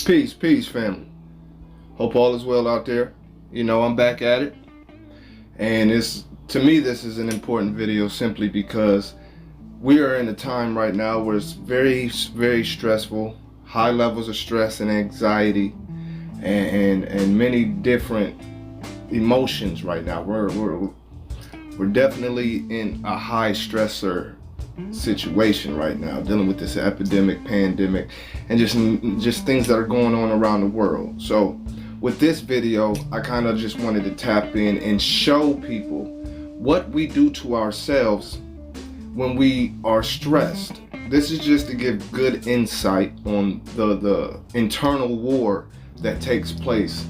Peace, family. Hope all is well out there. You know, I'm back at it. And to me, this is an important video simply because we are in a time right now where it's very, very stressful, high levels of stress and anxiety, and many different emotions right now. We're definitely in a high stressor situation right now, dealing with this epidemic, pandemic, and just things that are going on around the world. So with this video, I kind of just wanted to tap in and show people what we do to ourselves when we are stressed. This is just to give good insight on the internal war that takes place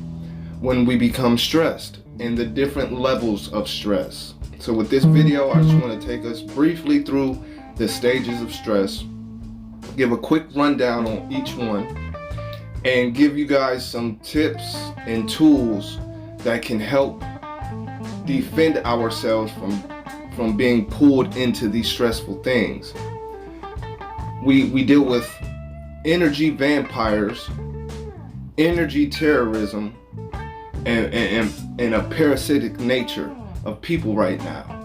when we become stressed and the different levels of stress. So with this video, I just want to take us briefly through the stages of stress, give a quick rundown on each one, and give you guys some tips and tools that can help defend ourselves from being pulled into these stressful things. We deal with energy vampires, energy terrorism, and a parasitic nature of people right now.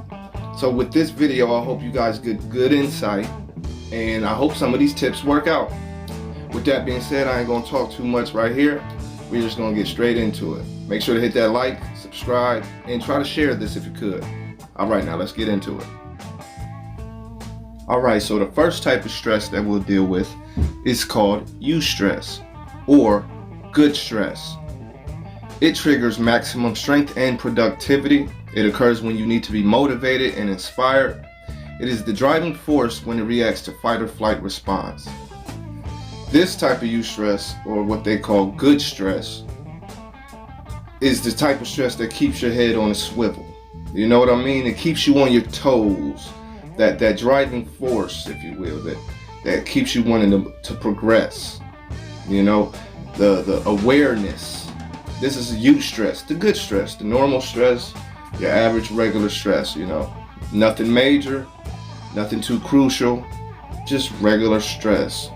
So with this video, I hope you guys get good insight, and I hope some of these tips work out. With that being said, I ain't gonna talk too much right here. We're just gonna get straight into it. Make sure to hit that like, subscribe, and try to share this if you could. All right, now let's get into it. All right, so the first type of stress that we'll deal with is called eustress, or good stress. It triggers maximum strength and productivity. It occurs when you need to be motivated and inspired. It is the driving force when it reacts to fight or flight response. This type of eustress, or what they call good stress, is the type of stress that keeps your head on a swivel. You know what I mean? It keeps you on your toes. That driving force, if you will, that keeps you wanting to progress. You know, the awareness. This is eustress, the good stress, the normal stress, your average regular stress, you know. Nothing major, nothing too crucial, just regular stress.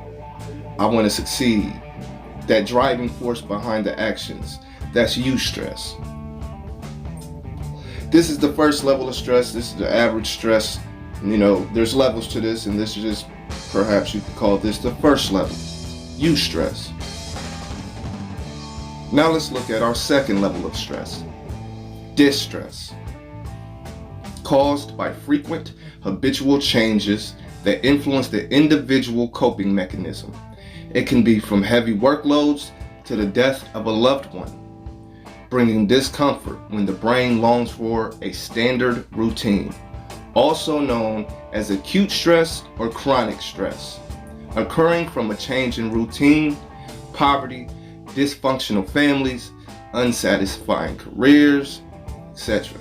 I want to succeed. That driving force behind the actions, that's eustress. This is the first level of stress. This is the average stress. You know, there's levels to this, and this is just, perhaps you could call this the first level, eustress. Now let's look at our second level of stress, distress, caused by frequent habitual changes that influence the individual coping mechanism. It can be from heavy workloads to the death of a loved one, bringing discomfort when the brain longs for a standard routine, also known as acute stress or chronic stress, occurring from a change in routine, poverty, dysfunctional families, unsatisfying careers, etc.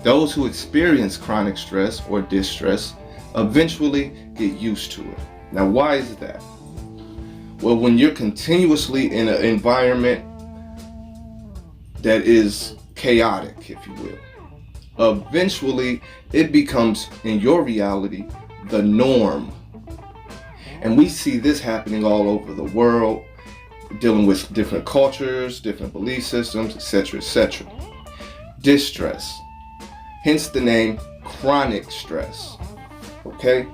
Those who experience chronic stress or distress eventually get used to it. Now, why is that? Well, when you're continuously in an environment that is chaotic, if you will, eventually it becomes, in your reality, the norm. And we see this happening all over the world, dealing with different cultures, different belief systems, etc., etc. Distress, hence the name chronic stress. Okay?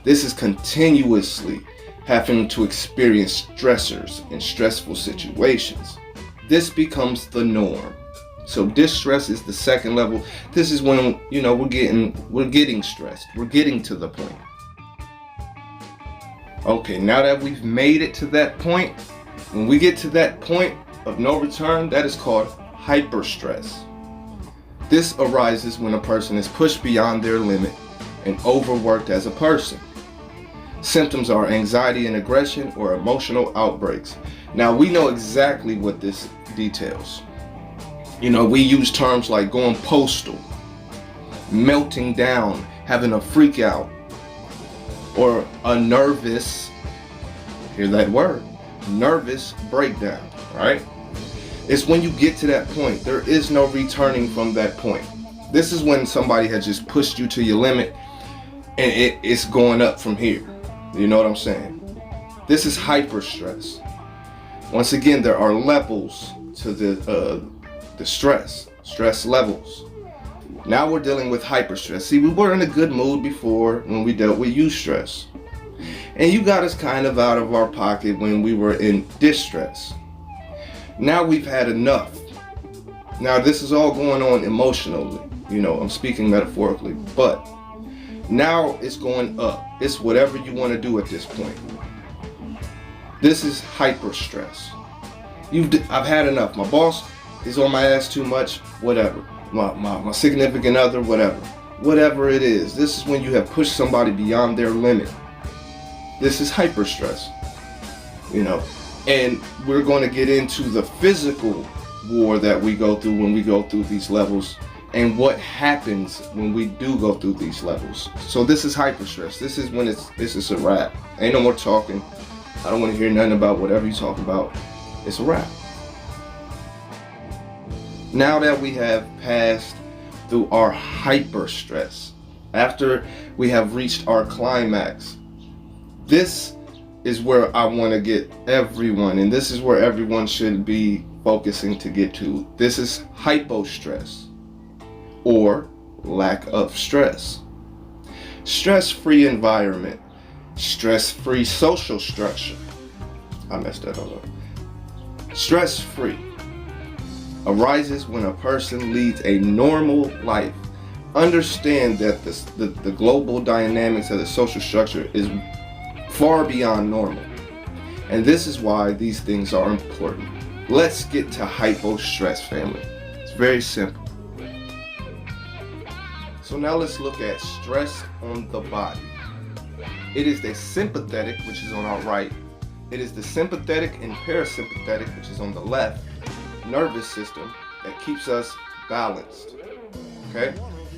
This is continuously having to experience stressors in stressful situations. This becomes the norm. So distress is the second level. This is when, you know, we're getting stressed. We're getting to the point. Okay, now that we've made it to that point, when we get to that point of no return, that is called hyperstress. This arises when a person is pushed beyond their limit and overworked as a person. Symptoms are anxiety and aggression or emotional outbreaks. Now, we know exactly what this details. You know, we use terms like going postal, melting down, having a freak out, or a nervous, hear that word, nervous breakdown, right? It's when you get to that point, there is no returning from that point. This is when somebody has just pushed you to your limit and it's going up from here. You know what I'm saying? This is hyper stress. Once again, there are levels to the stress levels. Now we're dealing with hyperstress. See, we were in a good mood before when we dealt with eustress. And you got us kind of out of our pocket when we were in distress. Now we've had enough. Now this is all going on emotionally. You know, I'm speaking metaphorically. But now it's going up. It's whatever you want to do at this point. This is hyperstress. I've had enough. My boss is on my ass too much. Whatever. My significant other, whatever it is. This is when you have pushed somebody beyond their limit. This is hyperstress, you know, and we're going to get into the physical war that we go through when we go through these levels, and what happens when we do go through these levels. So this is hyperstress. This is when this is a wrap. Ain't no more talking. I don't want to hear nothing about whatever you talk about. It's a wrap. Now that we have passed through our hyperstress, after we have reached our climax, this is where I want to get everyone, and this is where everyone should be focusing to get to. This is hypostress, or lack of stress. Stress-free environment, stress-free social structure. I messed that all up. Stress-free arises when a person leads a normal life. Understand that the global dynamics of the social structure is far beyond normal. And this is why these things are important. Let's get to hypostress, family. It's very simple. So now let's look at stress on the body. It is the sympathetic, which is on our right. It is the sympathetic and parasympathetic, which is on the left, nervous system that keeps us balanced. Okay?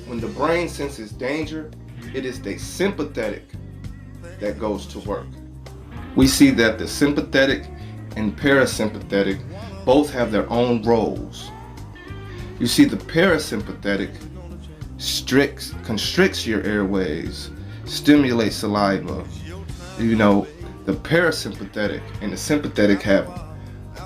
When the brain senses danger, it is the sympathetic that goes to work. We see that the sympathetic and parasympathetic both have their own roles. You see, the parasympathetic constricts your airways, stimulates saliva. You know, the parasympathetic and the sympathetic have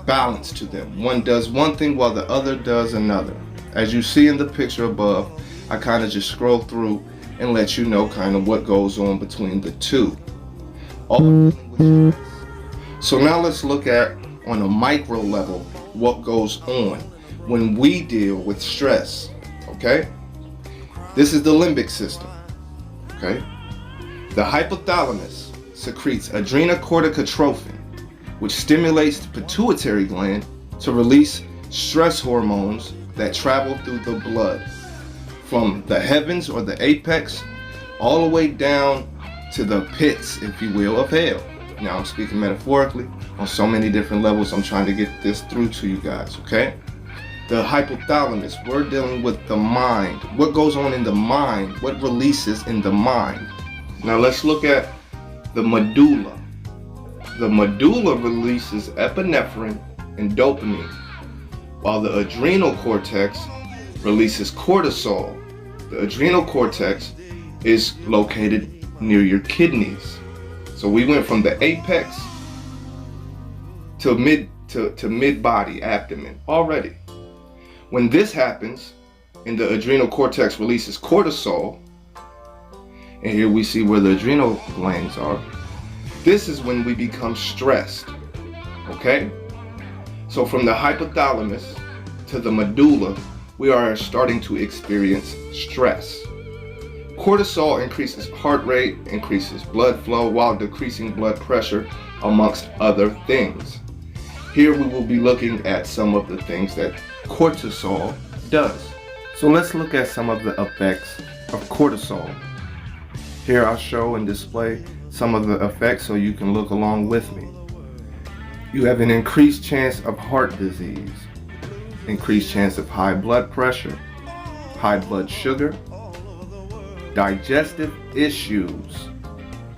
balance to them. One does one thing while the other does another. As you see in the picture above, I kind of just scroll through and let you know kind of what goes on between the two. So now let's look at, on a micro level, what goes on when we deal with stress. Okay? This is the limbic system. Okay? The hypothalamus secretes adrenocorticotrophin, which stimulates the pituitary gland to release stress hormones that travel through the blood from the heavens or the apex all the way down to the pits, if you will, of hell. Now I'm speaking metaphorically on so many different levels. I'm trying to get this through to you guys, okay? The hypothalamus, we're dealing with the mind. What goes on in the mind? What releases in the mind? Now let's look at the medulla. The medulla releases epinephrine and dopamine, while the adrenal cortex releases cortisol. The adrenal cortex is located near your kidneys. So we went from the apex to mid body, abdomen already. When this happens, and the adrenal cortex releases cortisol, and here we see where the adrenal glands are, this is when we become stressed. Okay? So from the hypothalamus to the medulla, we are starting to experience stress. Cortisol increases heart rate, increases blood flow while decreasing blood pressure, amongst other things. Here we will be looking at some of the things that cortisol does. So let's look at some of the effects of cortisol. Here I'll show and display some of the effects so you can look along with me. You have an increased chance of heart disease, increased chance of high blood pressure, high blood sugar, digestive issues.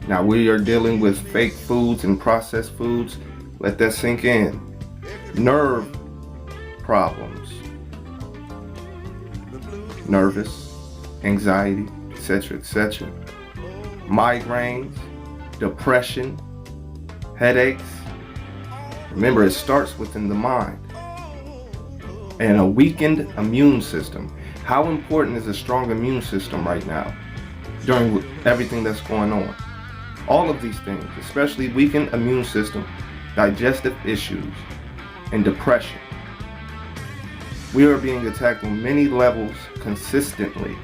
Now we are dealing with fake foods and processed foods. Let that sink in. Nerve problems, nervous, anxiety, etc., etc. Migraines, depression, headaches, Remember, it starts within the mind. And a weakened immune system. How important is a strong immune system right now during everything that's going on? All of these things, especially weakened immune system, digestive issues, and depression. We are being attacked on many levels consistently.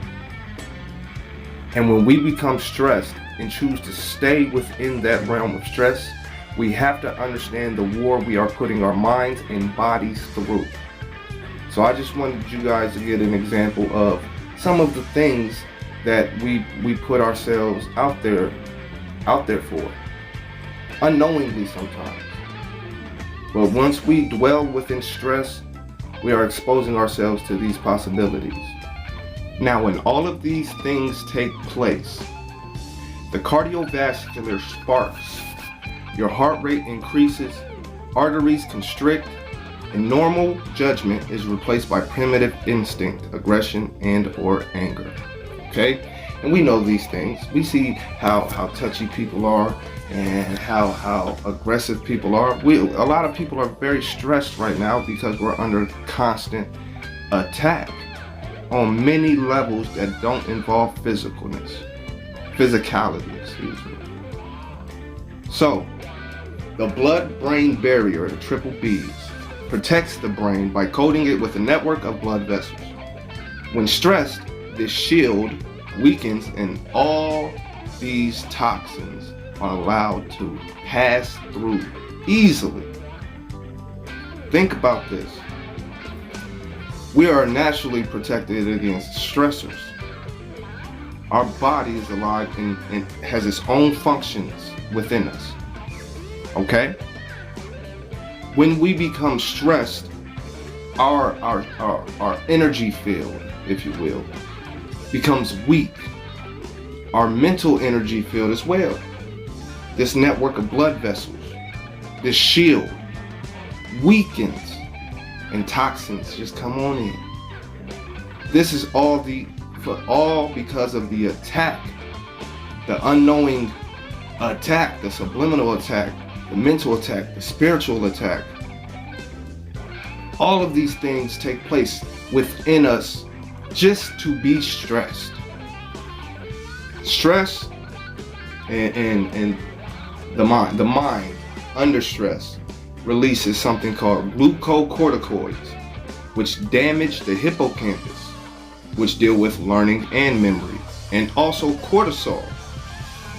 And when we become stressed and choose to stay within that realm of stress, we have to understand the war we are putting our minds and bodies through. So I just wanted you guys to get an example of some of the things that we put ourselves out there for, unknowingly sometimes. But once we dwell within stress, we are exposing ourselves to these possibilities. Now, when all of these things take place, the cardiovascular sparks, your heart rate increases, arteries constrict, and normal judgment is replaced by primitive instinct, aggression, and or anger. Okay? And we know these things. We see how touchy people are and how aggressive people are. A lot of people are very stressed right now because we're under constant attack on many levels that don't involve physicality, excuse me. So, the blood-brain barrier, the triple B's, protects the brain by coating it with a network of blood vessels. When stressed, this shield weakens and all these toxins are allowed to pass through easily. Think about this. We are naturally protected against stressors. Our body is alive and has its own functions within us. Okay? When we become stressed, our energy field, if you will, becomes weak. Our mental energy field as well. This network of blood vessels, this shield, weakens and toxins just come on in. This is all because of the attack, the unknowing attack, the subliminal attack, the mental attack, the spiritual attack. All of these things take place within us just to be stressed. Stress and the mind under stress releases something called glucocorticoids, which damage the hippocampus, which deal with learning and memory, and also cortisol,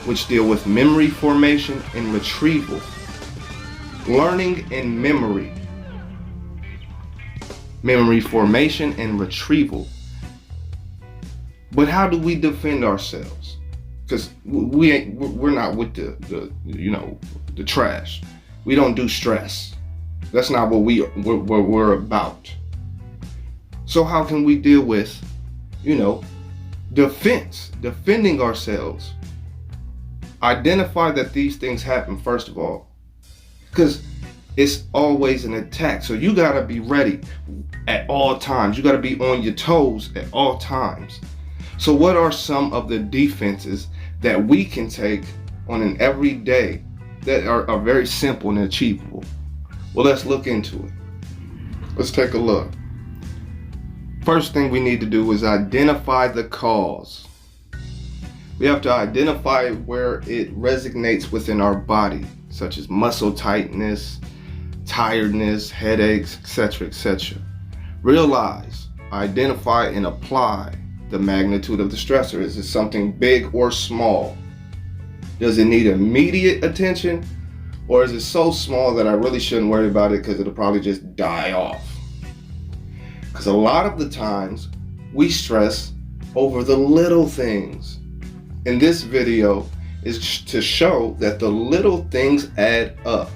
which deal with memory formation and retrieval. Learning and memory formation and retrieval. But how do we defend ourselves? Because we're not with the trash. We don't do stress. That's not what we're about. So how can we deal with, defending ourselves? Identify that these things happen first of all, because it's always an attack. So you gotta be ready at all times. You gotta be on your toes at all times. So what are some of the defenses that we can take on an everyday that are very simple and achievable? Well, let's look into it. Let's take a look. First thing we need to do is identify the cause. We have to identify where it resonates within our body, such as muscle tightness, tiredness, headaches, etc., etc. Realize, identify, and apply the magnitude of the stressor. Is it something big or small? Does it need immediate attention? Or is it so small that I really shouldn't worry about it because it'll probably just die off? Because a lot of the times we stress over the little things. And this video is to show that the little things add up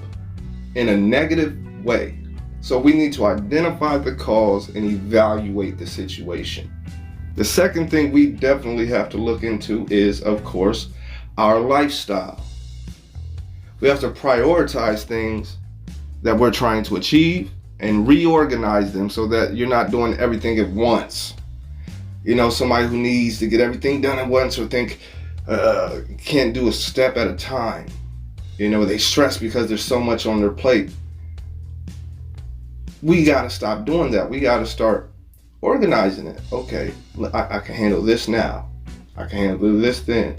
in a negative way. So we need to identify the cause and evaluate the situation. The second thing we definitely have to look into is, of course, our lifestyle. We have to prioritize things that we're trying to achieve and reorganize them so that you're not doing everything at once. Somebody who needs to get everything done at once or think can't do a step at a time. They stress because there's so much on their plate. we got to stop doing that. We got to start organizing it. Okay, I can handle this now. I can handle this then.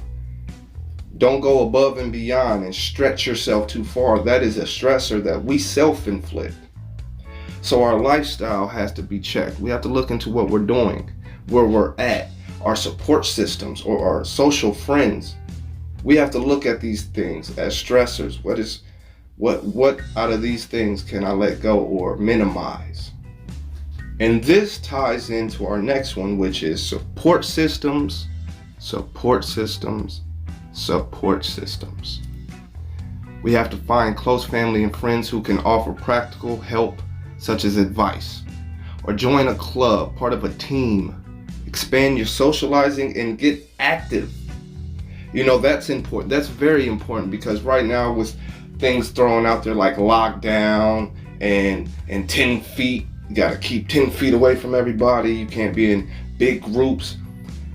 Don't go above and beyond and stretch yourself too far. That is a stressor that we self-inflict. So our lifestyle has to be checked. We have to look into what we're doing, where we're at, our support systems or our social friends. We have to look at these things as stressors. What out of these things can I let go or minimize? And this ties into our next one, which is support systems, support systems, support systems. We have to find close family and friends who can offer practical help, such as advice, or join a club, part of a team. Expand your socializing and get active. You know, that's important. That's very important, because right now with things thrown out there like lockdown and 10 feet, you got to keep 10 feet away from everybody. You can't be in big groups.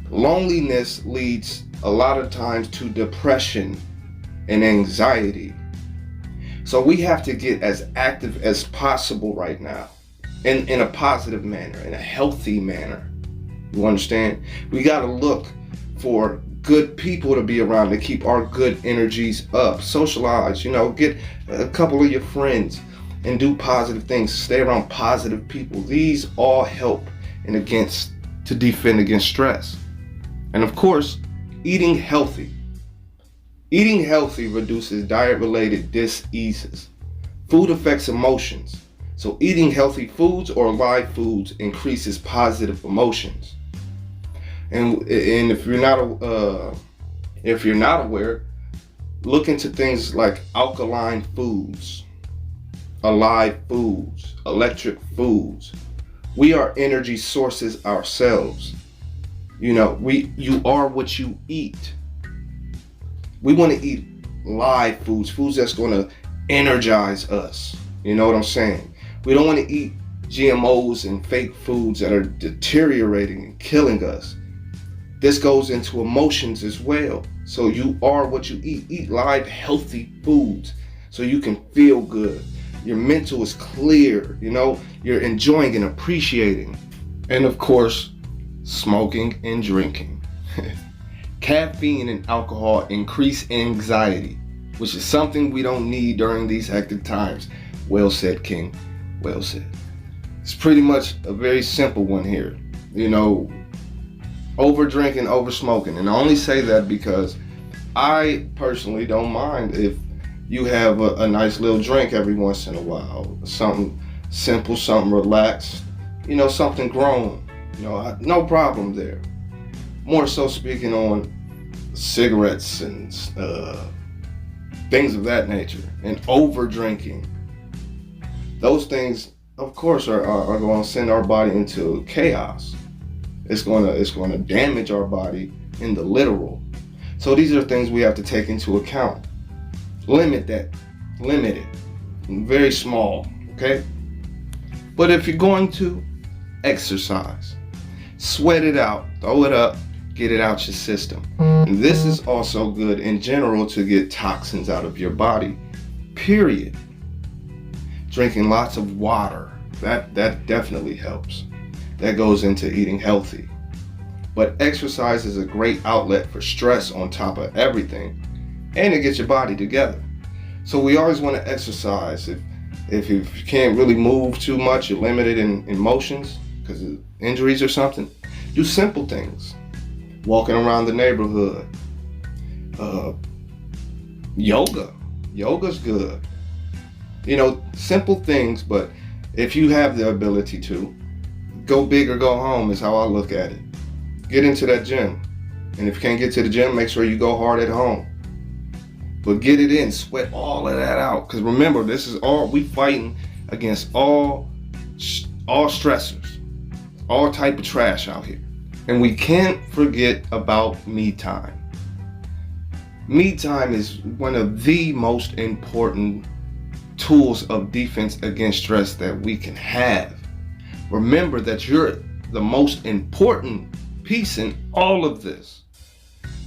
Loneliness leads a lot of times to depression and anxiety. So we have to get as active as possible right now, in a positive manner, in a healthy manner. You understand? We got to look for good people to be around to keep our good energies up. Socialize, you know, get a couple of your friends and do positive things. Stay around positive people. These all help to defend against stress. And of course, eating healthy. Eating healthy reduces diet-related diseases. Food affects emotions. So eating healthy foods or live foods increases positive emotions. And if you're not aware, look into things like alkaline foods, alive foods, electric foods. We are energy sources ourselves. You know, you are what you eat. We want to eat live foods, foods that's going to energize us. You know what I'm saying? We don't want to eat GMOs and fake foods that are deteriorating and killing us. This goes into emotions as well. So you are what you eat. Eat live, healthy foods so you can feel good. Your mental is clear, you know, you're enjoying and appreciating. And of course, smoking and drinking. Caffeine and alcohol increase anxiety, which is something we don't need during these hectic times. Well said, King. Well said. It's pretty much a very simple one here. You know, over drinking, over smoking. And I only say that because I personally don't mind if you have a nice little drink every once in a while. Something simple, something relaxed, you know, something grown. You know, no problem there. More so speaking on cigarettes and things of that nature, and over drinking. Those things, of course, are going to send our body into chaos. It's going to damage our body in the literal. So these are things we have to take into account. Limit it. Very small, okay? But if you're going to exercise, sweat it out, throw it up, get it out your system. And this is also good in general to get toxins out of your body, period. Drinking lots of water, that definitely helps. That goes into eating healthy. But exercise is a great outlet for stress on top of everything, and it gets your body together. So we always want to exercise. If you can't really move too much, you're limited in motions because of injuries or something, do simple things. Walking around the neighborhood. Yoga's good. You know, simple things, but if you have the ability to, go big or go home is how I look at it. Get into that gym. And if you can't get to the gym, make sure you go hard at home. But get it in, sweat all of that out. Because remember, this is all, we fighting against all stressors, all type of trash out here. And we can't forget about me time. Me time is one of the most important tools of defense against stress that we can have. Remember that you're the most important piece in all of this.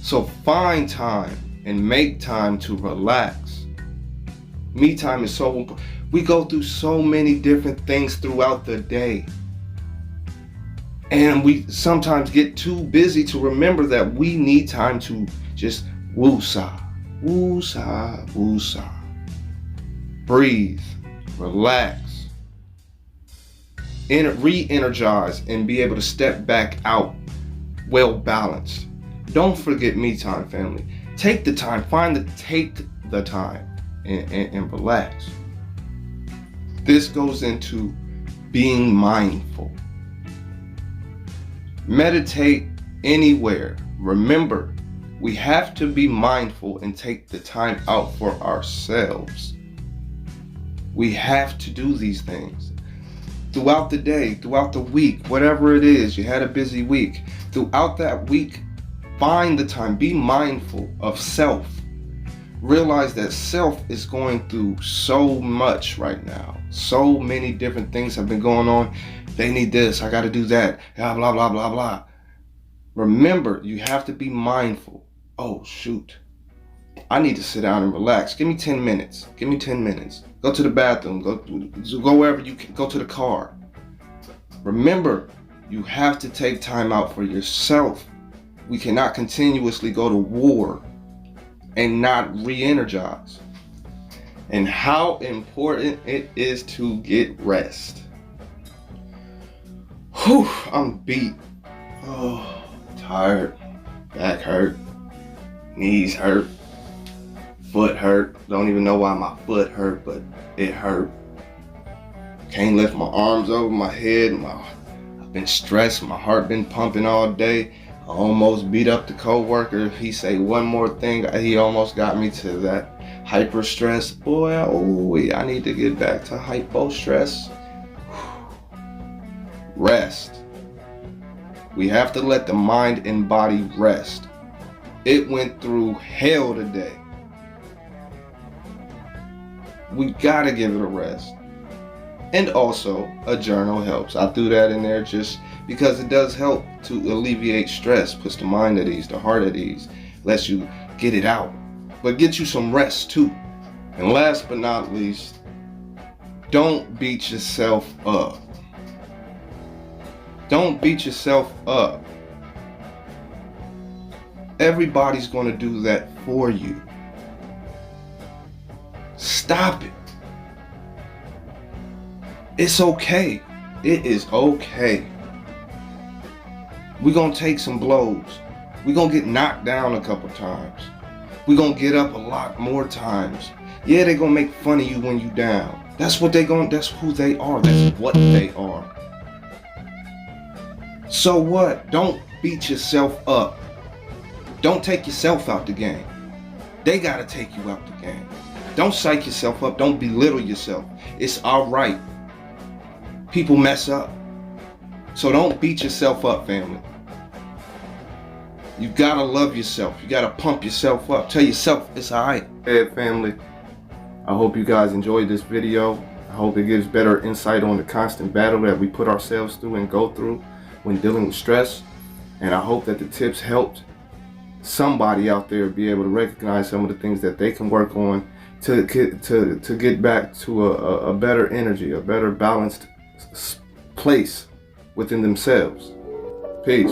So find time and make time to relax. Me time is so important. We go through so many different things throughout the day. And we sometimes get too busy to remember that we need time to just woosah, woosah, woosah. Breathe, relax, re-energize, and be able to step back out well balanced. Don't forget me time, family. Take the time, take the time and relax. This goes into being mindful. Meditate anywhere. Remember, we have to be mindful and take the time out for ourselves. We have to do these things. Throughout the day, throughout the week, whatever it is, you had a busy week. Throughout that week, find the time. Be mindful of self. Realize that self is going through so much right now. So many different things have been going on. They need this, I gotta do that, blah, blah, blah, blah, blah. Remember, you have to be mindful. Oh, shoot. I need to sit down and relax. Give me 10 minutes. Give me 10 minutes. Go to the bathroom. Go wherever you can. Go to the car. Remember, you have to take time out for yourself. We cannot continuously go to war and not re-energize. And how important it is to get rest. Whew, I'm beat. Oh, tired. Back hurt. Knees hurt. Foot hurt. Don't even know why my foot hurt, but it hurt. Can't lift my arms over my head. I've been stressed. My heart been pumping all day. I almost beat up the coworker. If he say one more thing, he almost got me to that hyper stress. Boy, I need to get back to hypo stress. Rest. We have to let the mind and body rest. It went through hell today. We gotta give it a rest. And also, a journal helps. I threw that in there just because it does help to alleviate stress, puts the mind at ease, the heart at ease, lets you get it out, but get you some rest too. And last but not least, don't beat yourself up. Don't beat yourself up. Everybody's going to do that for you. Stop it. It's okay. It is okay. We're going to take some blows. We're going to get knocked down a couple times. We're going to get up a lot more times. Yeah, they're going to make fun of you when you down. That's what that's who they are. That's what they are. So what? Don't beat yourself up. Don't take yourself out the game. They got to take you out the game. Don't psych yourself up. Don't belittle yourself. It's all right. People mess up. So don't beat yourself up, family. You gotta love yourself. You gotta pump yourself up. Tell yourself it's all right. Hey, family. I hope you guys enjoyed this video. I hope it gives better insight on the constant battle that we put ourselves through and go through when dealing with stress. And I hope that the tips helped somebody out there be able to recognize some of the things that they can work on to get back to a better energy, a better balanced place within themselves. Peace.